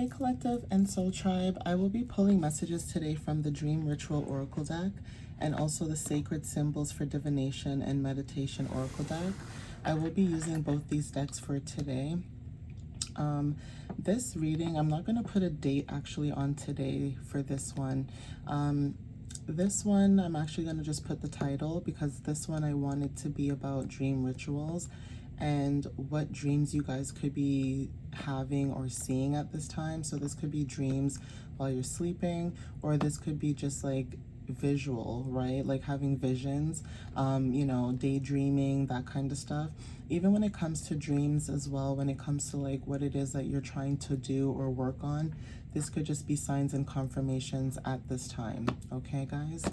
Hey Collective and Soul Tribe, I will be pulling messages today from the Dream Ritual Oracle deck and also the Sacred Symbols for Divination and Meditation Oracle deck. I will be using both these decks for today. This reading, I'm not going to put a date actually on today for this one. This one, I'm actually going to just put the title because this one I want it to be about dream rituals and what dreams you guys could be having or seeing at this time. So this could be dreams while you're sleeping, or this could be just like visual, right? Like having visions, you know, daydreaming, that kind of stuff. Even when it comes to dreams as well, when it comes to like what it is that you're trying to do or work on, this could just be signs and confirmations at this time. Okay, guys?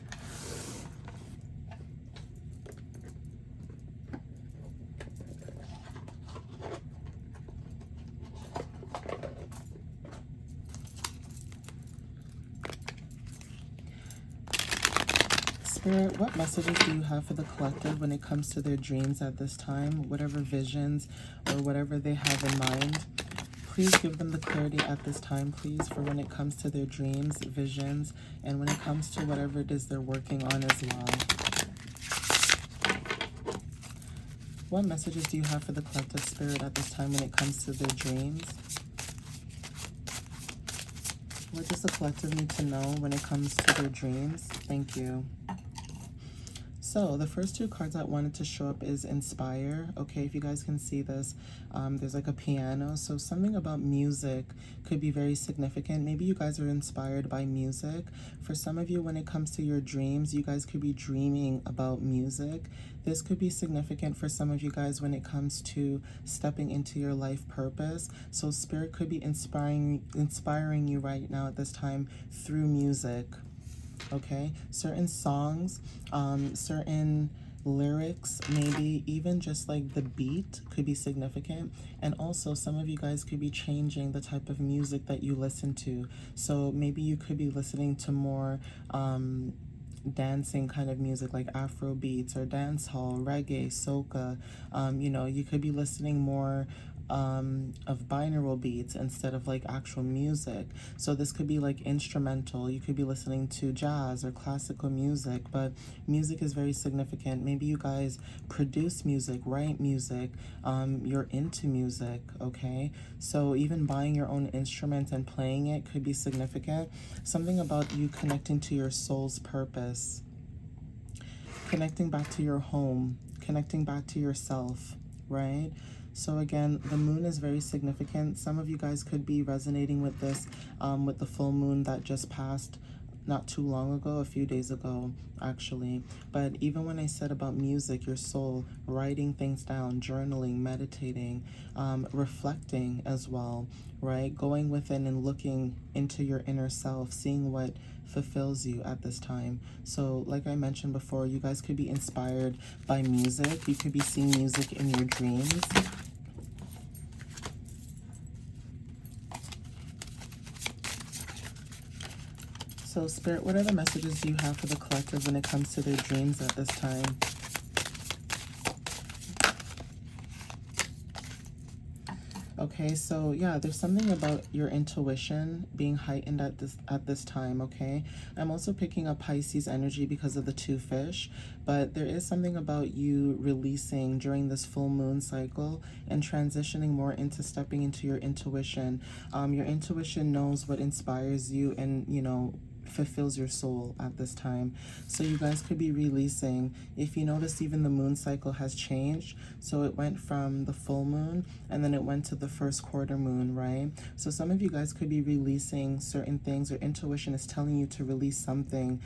Spirit, what messages do you have for the collective when it comes to their dreams at this time? Whatever visions or whatever they have in mind, please give them the clarity at this time, please, for when it comes to their dreams, visions, and when it comes to whatever it is they're working on as well. What messages do you have for the collective, Spirit, at this time when it comes to their dreams? What does the collective need to know when it comes to their dreams? Thank you. So the first two cards I wanted to show up is Inspire. Okay, if you guys can see this, there's like a piano. So something about music could be very significant. Maybe you guys are inspired by music. For some of you, when it comes to your dreams, you guys could be dreaming about music. This could be significant for some of you guys when it comes to stepping into your life purpose. So Spirit could be inspiring you right now at this time through music. Okay, certain songs, certain lyrics, maybe even just like the beat could be significant. And also some of you guys could be changing the type of music that you listen to. So maybe you could be listening to more dancing kind of music like Afro beats or dance hall, reggae, soca. You know, you could be listening more of binaural beats instead of like actual music. So this could be like instrumental. You could be listening to jazz or classical music, but music is very significant. Maybe you guys produce music, write music, you're into music, okay? So even buying your own instrument and playing it could be significant. Something about you connecting to your soul's purpose, connecting back to your home, connecting back to yourself, right? So again, the moon is very significant. Some of you guys could be resonating with this, with the full moon that just passed not too long ago, a few days ago, actually. But even when I said about music, your soul, writing things down, journaling, meditating, reflecting as well, right? Going within and looking into your inner self, seeing what fulfills you at this time. So like I mentioned before, you guys could be inspired by music. You could be seeing music in your dreams. So Spirit, what other messages do you have for the collective when it comes to their dreams at this time? Okay, so yeah, there's something about your intuition being heightened at this time, okay? I'm also picking up Pisces energy because of the two fish, but there is something about you releasing during this full moon cycle and transitioning more into stepping into your intuition. Your intuition knows what inspires you and, you know, fulfills your soul at this time. So you guys could be releasing. If you notice, even the moon cycle has changed. So it went from the full moon and then it went to the first quarter moon, right? So some of you guys could be releasing certain things, or intuition is telling you to release something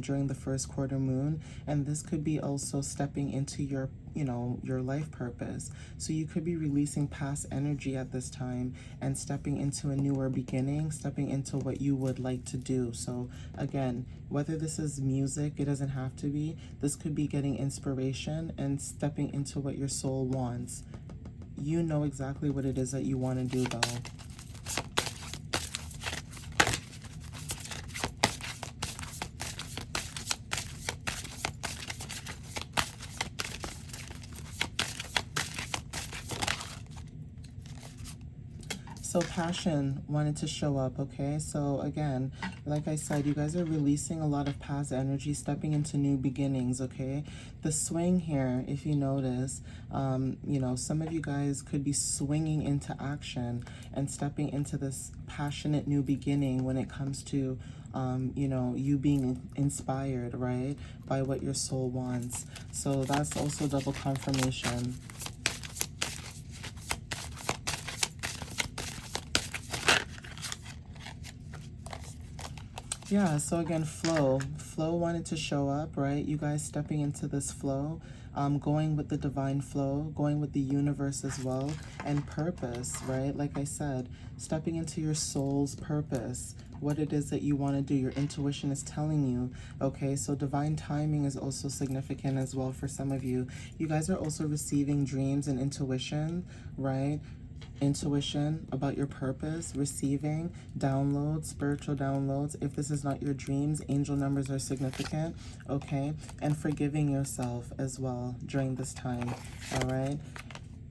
during the first quarter moon. And this could be also stepping into your, you know, your life purpose. So you could be releasing past energy at this time and stepping into a newer beginning, stepping into what you would like to do. So again, whether this is music, it doesn't have to be. This could be getting inspiration and stepping into what your soul wants. You know exactly what it is that you want to do though. So passion wanted to show up, okay? So again, like I said, you guys are releasing a lot of past energy, stepping into new beginnings, okay? The swing here, if you notice, you know, some of you guys could be swinging into action and stepping into this passionate new beginning when it comes to, you know, you being inspired, right, by what your soul wants. So that's also double confirmation. Yeah, so again, flow. Flow wanted to show up, right? You guys stepping into this flow, going with the divine flow, going with the universe as well, and purpose, right? Like I said, stepping into your soul's purpose, what it is that you want to do. Your intuition is telling you, okay? So divine timing is also significant as well for some of you. You guys are also receiving dreams and intuition, right? Intuition about your purpose, receiving downloads, spiritual downloads. If this is not your dreams, angel numbers are significant, okay? And forgiving yourself as well during this time, all right?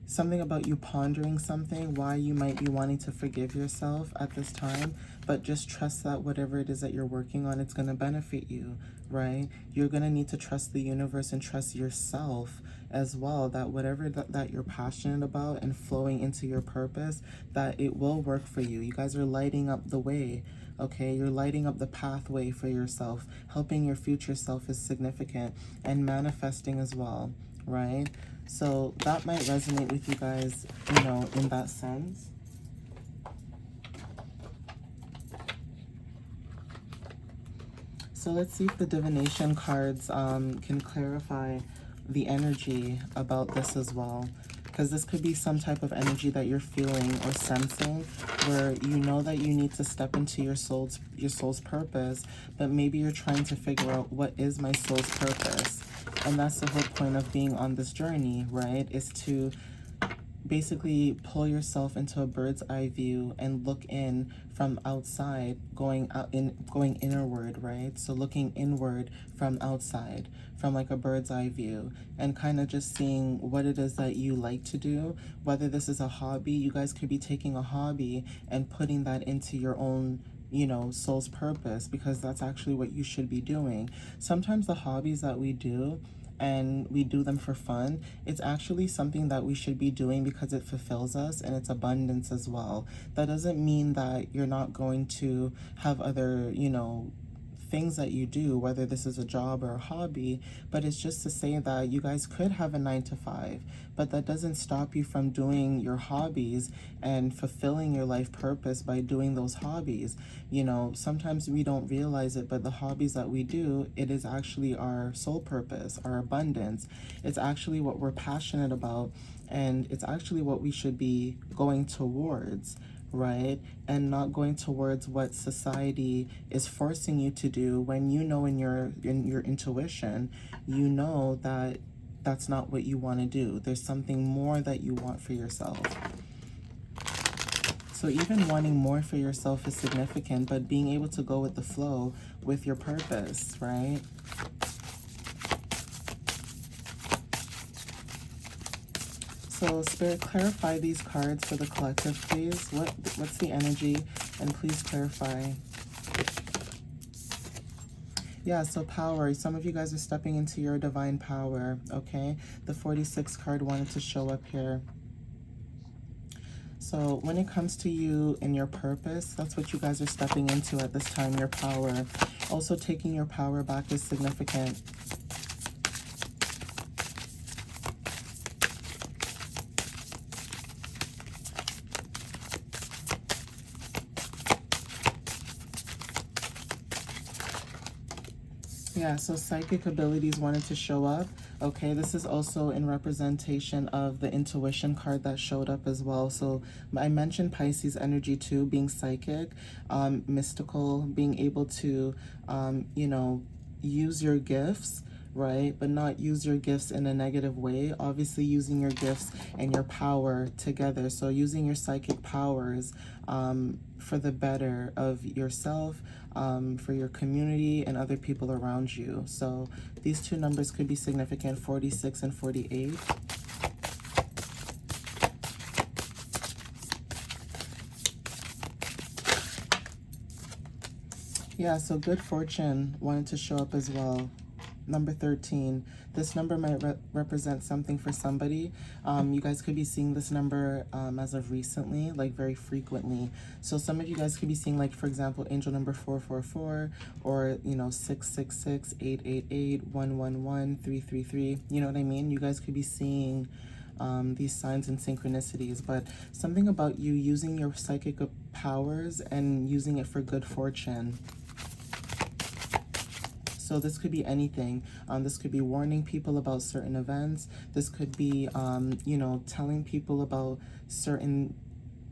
Something about you pondering something, why you might be wanting to forgive yourself at this time, but just trust that whatever it is that you're working on, it's going to benefit you, right? You're going to need to trust the universe and trust yourself as well, that whatever that you're passionate about and flowing into your purpose, that it will work for you. You guys are lighting up the way, okay? You're lighting up the pathway for yourself. Helping your future self is significant, and manifesting as well, right? So that might resonate with you guys, you know, in that sense. So let's see if the divination cards can clarify the energy about this as well, because this could be some type of energy that you're feeling or sensing where you know that you need to step into your soul's purpose, but maybe you're trying to figure out, what is my soul's purpose? And that's the whole point of being on this journey, right? Is to basically pull yourself into a bird's eye view and look in from outside, going inward, right? So looking inward from outside, from like a bird's eye view, and kind of just seeing what it is that you like to do. Whether this is a hobby, you guys could be taking a hobby and putting that into your own, you know, soul's purpose, because that's actually what you should be doing. Sometimes the hobbies that we do, and we do them for fun, it's actually something that we should be doing because it fulfills us and it's abundance as well. That doesn't mean that you're not going to have other, you know, things that you do, whether this is a job or a hobby, but it's just to say that you guys could have a 9-to-5, but that doesn't stop you from doing your hobbies and fulfilling your life purpose by doing those hobbies. You know, sometimes we don't realize it, but the hobbies that we do, it is actually our soul purpose, our abundance. It's actually what we're passionate about, and it's actually what we should be going towards, right? And not going towards what society is forcing you to do, when you know in your intuition, you know that that's not what you want to do. There's something more that you want for yourself. So even wanting more for yourself is significant, but being able to go with the flow with your purpose, right? So Spirit, clarify these cards for the collective, please. What's the energy? And please clarify. Yeah, so power. Some of you guys are stepping into your divine power, okay? The 46 card wanted to show up here. So when it comes to you and your purpose, that's what you guys are stepping into at this time, your power. Also taking your power back is significant. Yeah, so psychic abilities wanted to show up. Okay, this is also in representation of the intuition card that showed up as well. So I mentioned Pisces energy too, being psychic, mystical, being able to, you know, use your gifts, right? But not use your gifts in a negative way. Obviously using your gifts and your power together. So using your psychic powers for the better of yourself, for your community and other people around you. So these two numbers could be significant, 46 and 48. Yeah, so good fortune wanted to show up as well. Number 13. This number might represent something for somebody. You guys could be seeing this number as of recently, like very frequently. So some of you guys could be seeing, like, for example, angel number 444, or, you know, 666, 888, 111, 333. You know what I mean? You guys could be seeing these signs and synchronicities, but something about you using your psychic powers and using it for good fortune. So this could be anything. This could be warning people about certain events. This could be, you know, telling people about certain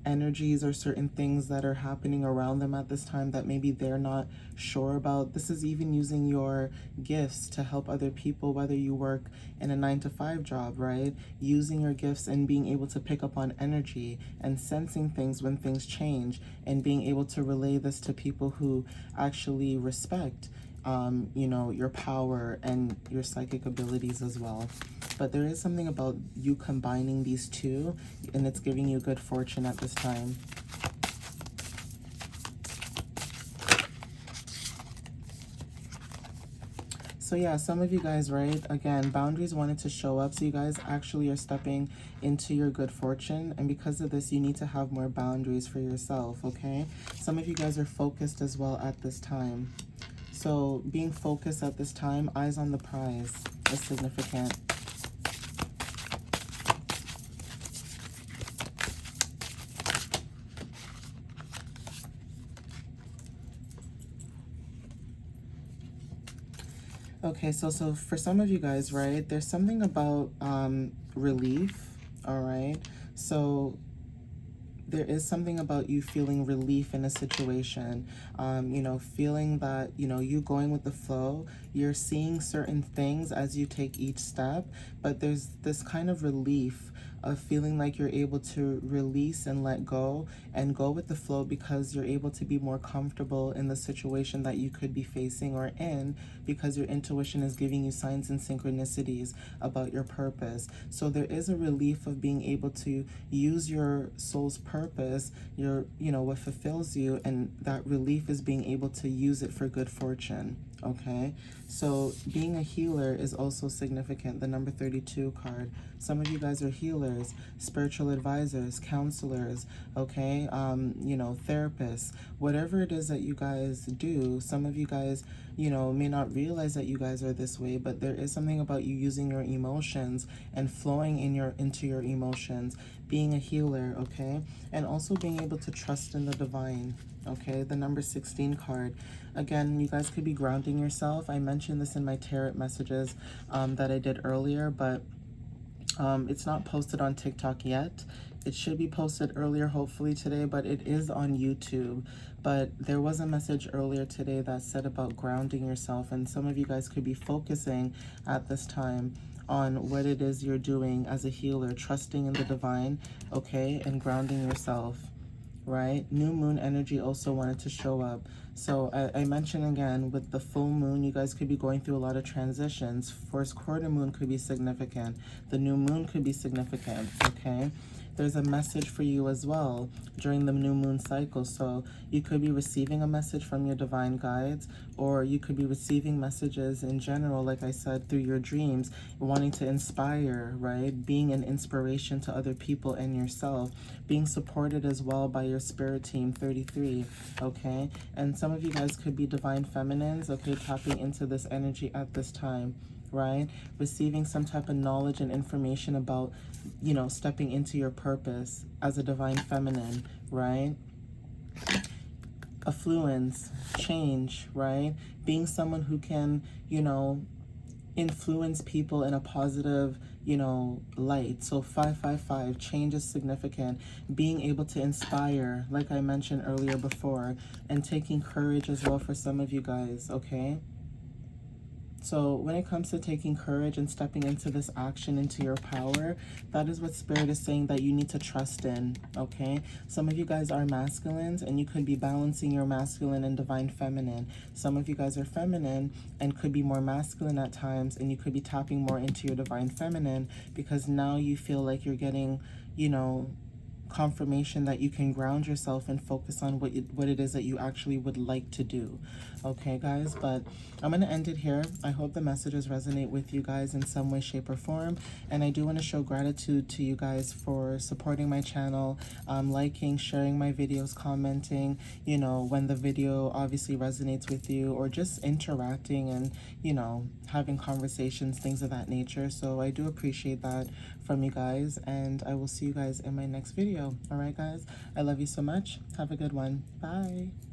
energies or certain things that are happening around them at this time that maybe they're not sure about. This is even using your gifts to help other people, whether you work in a 9-to-5 job, right? Using your gifts and being able to pick up on energy and sensing things when things change, and being able to relay this to people who actually respect you know, your power and your psychic abilities as well. But there is something about you combining these two, and it's giving you good fortune at this time. So yeah, some of you guys, right, again, boundaries wanted to show up. So you guys actually are stepping into your good fortune. And because of this, you need to have more boundaries for yourself, okay? Some of you guys are focused as well at this time. So being focused at this time, eyes on the prize, is significant. Okay, so for some of you guys, right, there's something about relief, all right? So there is something about you feeling relief in a situation, you know, feeling that, you know, you going with the flow, you're seeing certain things as you take each step, but there's this kind of relief of feeling like you're able to release and let go and go with the flow, because you're able to be more comfortable in the situation that you could be facing or in, because your intuition is giving you signs and synchronicities about your purpose. So there is a relief of being able to use your soul's purpose, your, you know, what fulfills you, and that relief is being able to use it for good fortune. Okay, so being a healer is also significant, the number 32 card. Some of you guys are healers, spiritual advisors, counselors, okay, you know, therapists, whatever it is that you guys do. Some of you guys, you know, may not realize that you guys are this way, but there is something about you using your emotions and flowing into your emotions, being a healer, okay, and also being able to trust in the divine. Okay, the number 16 card. Again, you guys could be grounding yourself. I mentioned this in my tarot messages that I did earlier, but it's not posted on TikTok yet. It should be posted earlier, hopefully today, but it is on YouTube. But there was a message earlier today that said about grounding yourself, and some of you guys could be focusing at this time on what it is you're doing as a healer, trusting in the divine, okay, and grounding yourself. Right? New moon energy also wanted to show up. So I mentioned again, with the full moon, you guys could be going through a lot of transitions. First quarter moon could be significant. The new moon could be significant, okay? There's a message for you as well during the new moon cycle. So you could be receiving a message from your divine guides, or you could be receiving messages in general, like I said, through your dreams, wanting to inspire, right? Being an inspiration to other people and yourself, being supported as well by your spirit team 33, okay? And some of you guys could be divine feminines, okay, tapping into this energy at this time, right? Receiving some type of knowledge and information about, you know, stepping into your purpose as a divine feminine, right? Affluence, change, right? Being someone who can, you know, influence people in a positive, you know, light. So 555, change is significant. Being able to inspire, like I mentioned earlier before, and taking courage as well for some of you guys, okay? So when it comes to taking courage and stepping into this action, into your power, that is what Spirit is saying that you need to trust in, okay? Some of you guys are masculines, and you could be balancing your masculine and divine feminine. Some of you guys are feminine and could be more masculine at times, and you could be tapping more into your divine feminine, because now you feel like you're getting, you know, confirmation that you can ground yourself and focus on what it is that you actually would like to do. Okay, guys, but I'm going to end it here. I hope the messages resonate with you guys in some way, shape, or form. And I do want to show gratitude to you guys for supporting my channel, liking, sharing my videos, commenting, you know, when the video obviously resonates with you, or just interacting and, you know, having conversations, things of that nature. So I do appreciate that from you guys, and I will see you guys in my next video. All right, guys, I love you so much. Have a good one. Bye.